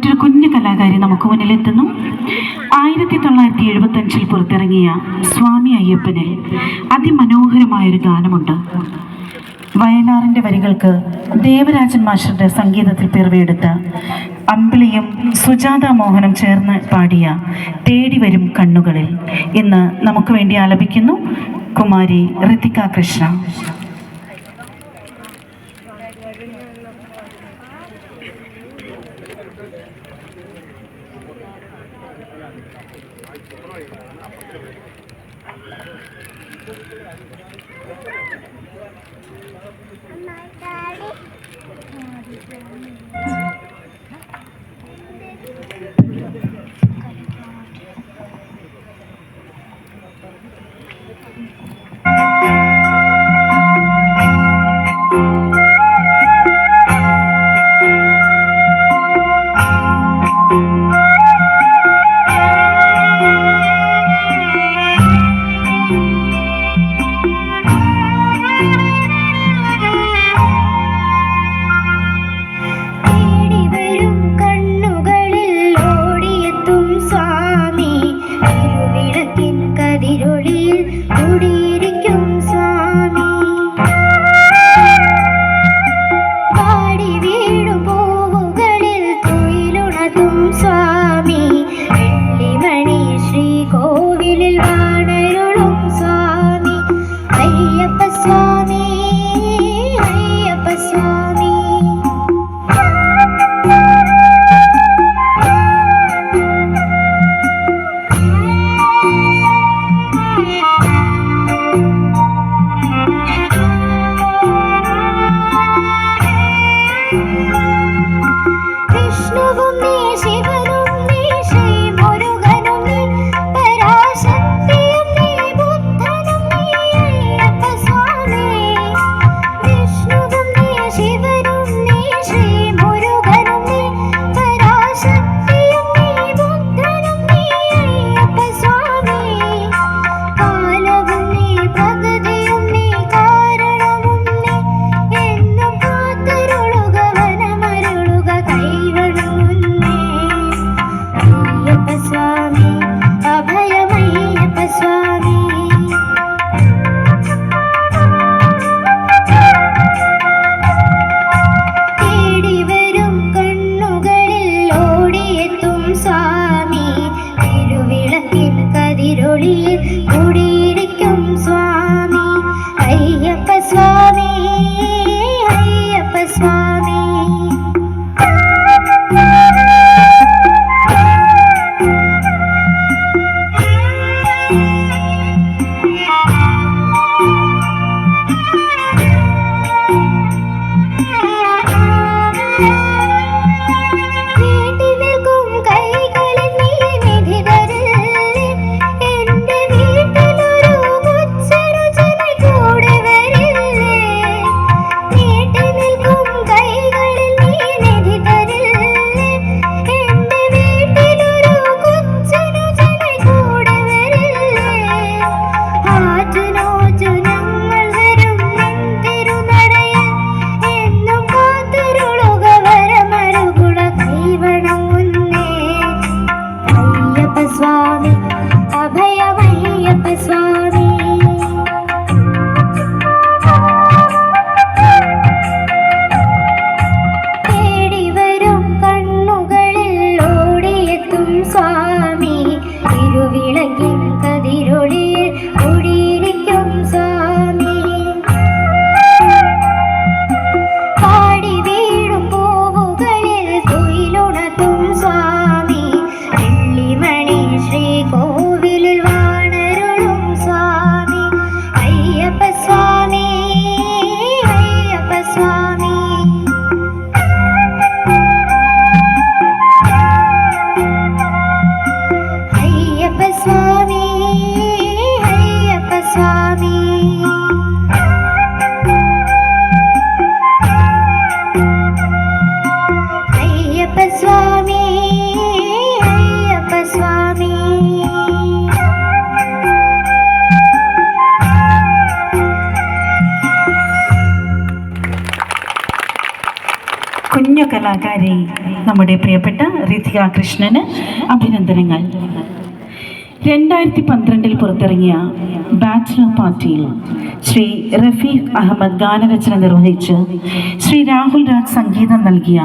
മറ്റൊരു കുഞ്ഞു കലാകാരി നമുക്ക് മുന്നിലെത്തുന്നു. 1975 പുറത്തിറങ്ങിയ സ്വാമി അയ്യപ്പനിൽ അതിമനോഹരമായൊരു ഗാനമുണ്ട്. വയലാറിൻ്റെ വരികൾക്ക് ദേവരാജൻ മാസ്റ്ററുടെ സംഗീതത്തിൽ പിറവിയെടുത്ത അമ്പിളിയും സുജാത മോഹനും ചേർന്ന് പാടിയ തേടി വരും കണ്ണുകളിൽ ഇന്ന് നമുക്ക് വേണ്ടി ആലപിക്കുന്നു കുമാരി ഋതിക കൃഷ്ണ. ും കലാകാരി നമ്മുടെ പ്രിയപ്പെട്ട റിതിക കൃഷ്ണന് അഭിനന്ദനങ്ങൾ. 2012 പുറത്തിറങ്ങിയ ബാച്ചിലർ പാർട്ടിയിൽ ശ്രീ റഫീഖ് അഹമ്മദ് ഗാനരചന നിർവഹിച്ച് ശ്രീ രാഹുൽ രാജ് സംഗീതം നൽകിയ